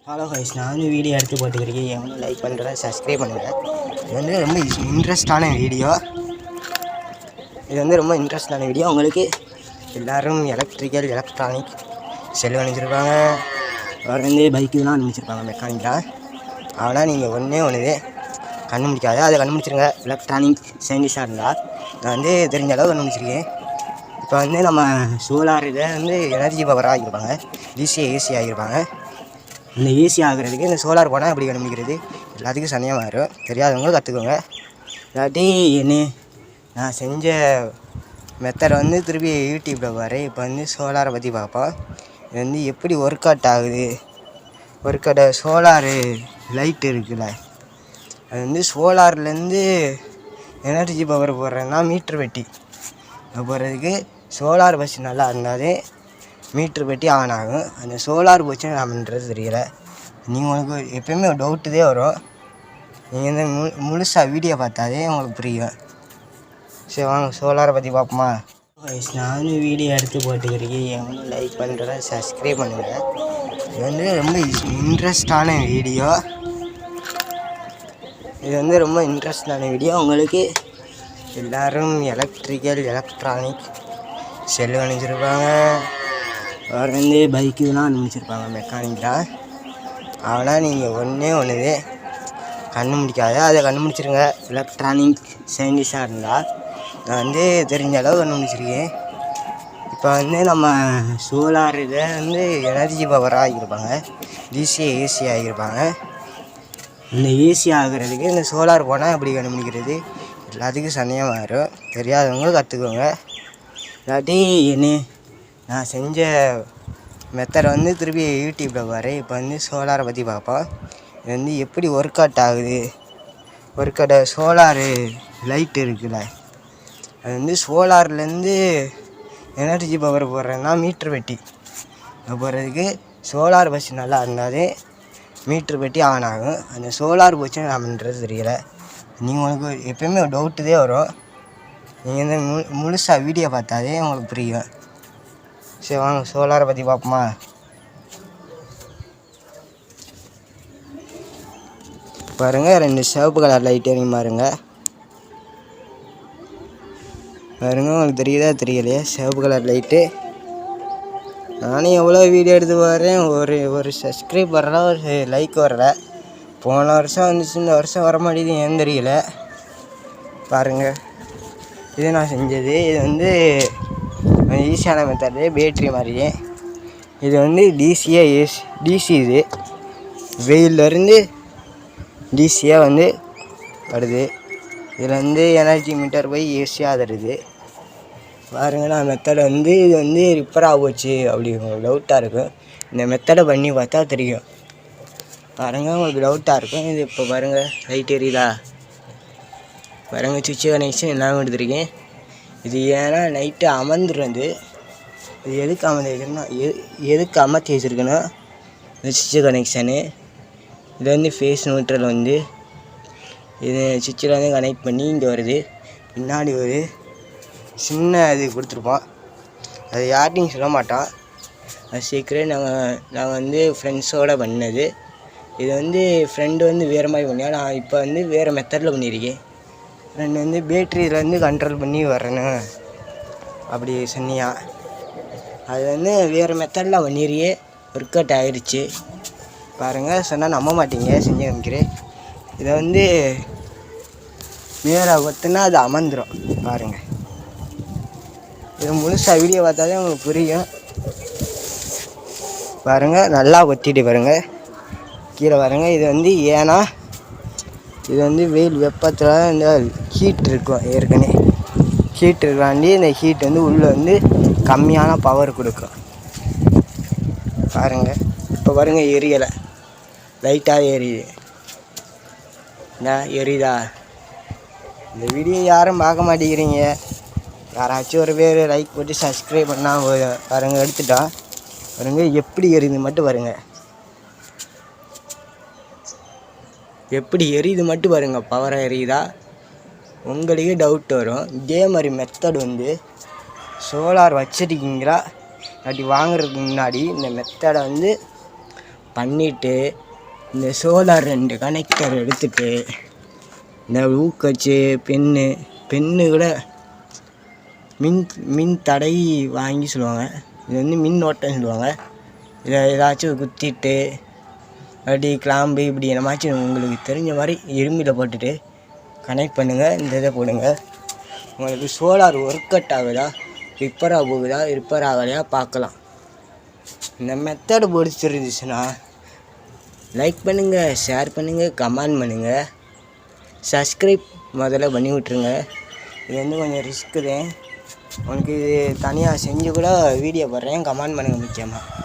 Hello guys, நானும் video எடுத்து போட்டுக்கிறேன். எவனும் லைக் பண்ணுறத சப்ஸ்கிரைப் பண்ணுங்கள். இது வந்து ரொம்ப இன்ட்ரெஸ்டான வீடியோ. உங்களுக்கு எல்லோரும் எலக்ட்ரானிக் செல்லு அனுப்பிச்சிருப்பாங்க. அவர் வந்து பைக்குலாம் அனுப்பிச்சிருப்பாங்க மெக்கானிக்காக. ஆனால் நீங்கள் ஒன்று கண்டுபிடிக்காது, அதை கண்டுபிடிச்சிருங்க. எலக்ட்ரானிக் சயின்டிஸ்டாக இருந்தால் நான் வந்து தெரிஞ்ச அளவு கண்டுபிடிச்சிருக்கேன். இப்போ வந்து நம்ம சோலார் இதை வந்து எனர்ஜி பவராக ஆகியிருப்பாங்க, ஏசி ஆகியிருப்பாங்க. இந்த ஏசி ஆகிறதுக்கு இந்த சோலார் போனால் எப்படி கண்டுபிடிக்கிறது? எல்லாத்துக்கும் சனியாக மாறும். தெரியாதவங்க கற்றுக்கோங்க. இல்லாட்டி என்ன நான் செஞ்ச மெத்தடை வந்து திருப்பி யூடியூப்பில் பாரு. இப்போ வந்து சோலாரை பற்றி பார்ப்போம். இது வந்து எப்படி ஒர்க் அவுட் ஆகுது. சோலாரு லைட் இருக்குல்ல, அது வந்து சோலார்லேருந்து எனர்ஜி பவர் போடுறேன்னா மீட்ரு பெட்டி போடுறதுக்கு சோலார் பஸ் நல்லா இருந்தாலே மீட்ரு பெட்டி ஆன் ஆகும். அந்த சோலார் போச்சுன்னு நான் பண்ணுறது தெரியல. உங்களுக்கு எப்போயுமே ஒரு டவுட்டு தான் வரும். நீங்கள் வந்து முழுசாக வீடியோ பார்த்தாலே உங்களுக்கு புரியும். சரி வாங்க சோலாரை பற்றி பார்ப்போமா? நானும் வீடியோ எடுத்து போட்டுக்கிறேன். எவனும் லைக் பண்ணுறத சப்ஸ்கிரைப் பண்ணுங்கள். இது வந்து ரொம்ப இன்ட்ரெஸ்டான வீடியோ. உங்களுக்கு எல்லோரும் எலக்ட்ரானிக் செல்லு அனுப்பிச்சிருப்பாங்க. அவர் வந்து பைக்குலாம் அனுப்பிச்சிருப்பாங்க மெக்கானிக்காக. ஆனால் நீங்கள் ஒன்று கண்டுபிடிக்காது, அதை கண்டுபிடிச்சிருங்க. எலக்ட்ரானிக் சயின்டிஸ்டாக இருந்தால் நான் வந்து தெரிஞ்ச அளவு கண்டுபிடிச்சிருக்கேன். இப்போ வந்து நம்ம சோலார் இதை வந்து எனர்ஜி பவராக ஆகியிருப்பாங்க, ஏசி ஆகியிருப்பாங்க. இந்த ஏசி ஆகிறதுக்கு இந்த சோலார் போனால் எப்படி கண்டுபிடிக்கிறது? எல்லாத்துக்கும் சனியாக மாறும். தெரியாதவங்க கற்றுக்கோங்க. இல்லாட்டி என்ன நான் செஞ்ச மெத்தடை வந்து திருப்பி யூடியூப்பில் பாரு. இப்போ வந்து சோலாரை பற்றி பார்ப்போம். இது வந்து எப்படி ஒர்க் அவுட் ஆகுது. சோலாரு லைட் இருக்குல்ல, அது வந்து சோலார்லேருந்து எனர்ஜி பவர் போடுறேன்னா மீட்ரு பெட்டி போடுறதுக்கு சோலார் பஸ் நல்லா இருந்தாலே மீட்ரு பெட்டி ஆன் ஆகும். அந்த சோலார் போச்சுன்னு நான் பண்ணுறது தெரியல. உங்களுக்கு எப்போயுமே ஒரு டவுட்டு தான் வரும். நீங்கள் வந்து முழுசாக வீடியோ பார்த்தாலே உங்களுக்கு புரியும். சரி வாங்க சோலாரை பற்றி பார்ப்போமா? பாருங்கள், 2 சிவப்பு கலர் லைட் எரியும் பாருங்கள். உங்களுக்கு தெரியுதா தெரியலையே? சிவப்பு கலர் லைட்டு. நானும் எவ்வளோ வீடியோ எடுத்து போடுறேன், ஒரு சப்ஸ்கிரைப் வரல, ஒரு லைக் வரல. போன வருஷம் வந்துச்சு, இந்த வருஷம் வர மாட்டேங்குது, ஏன்னு தெரியல. பாருங்கள், இது நான் செஞ்சது. இது வந்து ஈஸியான மெத்தடு, பேட்ரி மாதிரியே. இது வந்து டிசி. இது வெயிலேருந்து டிசியாக வந்து வருது. இதில் வந்து எனர்ஜி மீட்டர் போய் ஏசியாக தருது. பாருங்கள், நான் மெத்தடை வந்து இது வந்து ரிப்பேர் ஆகிப்போச்சு அப்படி உங்களுக்கு டவுட்டாக இருக்கும். இந்த மெத்தடை பண்ணி பார்த்தா தெரியும். பாருங்கள், உங்களுக்கு டவுட்டாக இருக்கும். இது இப்போ பாருங்கள், லைட் எரியுதா பாருங்கள். சுவிட்சு கனெக்ஷன் எல்லாம் எடுத்துருக்கேன். இது ஏன்னா நைட்டு அமர்ந்துருது. இது எதுக்கு அமர்த்தி வச்சுருக்குன்னா இந்த சுவிட்சு கனெக்ஷனு. இது வந்து ஃபேஸ் நியூட்ரல் வந்து இது சுவிட்சில் வந்து கனெக்ட் பண்ணி இங்கே வருது. பின்னாடி ஒரு சின்ன இது கொடுத்துருப்போம், அது யார்ட்டையும் சொல்ல மாட்டோம். அது சீக்கிரம் நாங்கள் வந்து ஃப்ரெண்ட்ஸோடு பண்ணது. இது வந்து ஃப்ரெண்டு வந்து வேறு மாதிரி பண்ணியா, நான் இப்போ வந்து வேறு மெத்தடில் பண்ணியிருக்கேன். ஃப்ரெண்டு வந்து பேட்ரியில் வந்து கண்ட்ரோல் பண்ணி வரேன்னு அப்படி சொன்னியா. அது வந்து வேறு மெத்தடில் பண்ணிடுறியே, ஒர்க் அவுட் ஆகிடுச்சு. பாருங்கள், சொன்னால் நம்ப மாட்டீங்க, செஞ்சு காமிக்கிறேன். இதை வந்து மேலே ஒத்துனா அது அமர்ந்துடும். பாருங்கள், இது முழுசாக வீடியோ பார்த்தாலே உங்களுக்கு புரியும். பாருங்கள், நல்லா ஒத்திட்டு பாருங்கள் கீழே. பாருங்கள், இது வந்து ஏன்னா இது வந்து வெயில் வெப்பத்தில் இந்த ஹீட் இருக்கும். ஏற்கனவே ஹீட் இருக்காண்டி இந்த ஹீட் வந்து உள்ளே வந்து கம்மியான பவர் கொடுக்கும். பாருங்கள், இப்போ பாருங்கள், எரியலை, லைட்டாக எரியுது. என்ன எரியுதா? இந்த வீடியோ யாரும் பார்க்க மாட்டேங்கிறீங்க. யாராச்சும் ஒரு பேர் லைக் போட்டு சப்ஸ்கிரைப் பண்ணால் பாருங்கள், எடுத்துட்டோம். பாருங்கள் எப்படி எரியுது மட்டும் பாருங்கள், எப்படி எரியுது மட்டும் பாருங்கள். பவராக எரியுதா? உங்களுக்கே டவுட் வரும். இதே மாதிரி மெத்தட் வந்து சோலார் வச்சுருக்கீங்களா அப்படி வாங்குறதுக்கு முன்னாடி இந்த மெத்தடை வந்து பண்ணிவிட்டு இந்த சோலார் 2 கனெக்டர் எடுத்துகிட்டு இந்த ஊக்கச்சு பென்னு கூட மின் தடை வாங்கி சொல்லுவாங்க. இது வந்து மின் ஓட்டம்னு சொல்லுவாங்க. இதை ஏதாச்சும் குத்திட்டு அப்படி கிளாம்பு இப்படி என்னமாச்சும் உங்களுக்கு தெரிஞ்ச மாதிரி இரும்பில் போட்டுட்டு கனெக்ட் பண்ணுங்கள். இந்த இதை போடுங்க. உங்களுக்கு சோலார் ஒர்க் அவுட் ஆகுதா, ரிப்பேர் ஆகலையா பார்க்கலாம். இந்த மெத்தடு பிடிச்சிருந்துச்சுன்னா லைக் பண்ணுங்கள், ஷேர் பண்ணுங்கள், கமெண்ட் பண்ணுங்கள், சப்ஸ்கிரைப் முதல்ல பண்ணி விட்ருங்க. இது வந்து கொஞ்சம் ரிஸ்க்கு தான். உனக்கு இது தனியாக செஞ்சு கூட வீடியோ போடுறேன், கமெண்ட் பண்ணுங்கள் முக்கியமாக.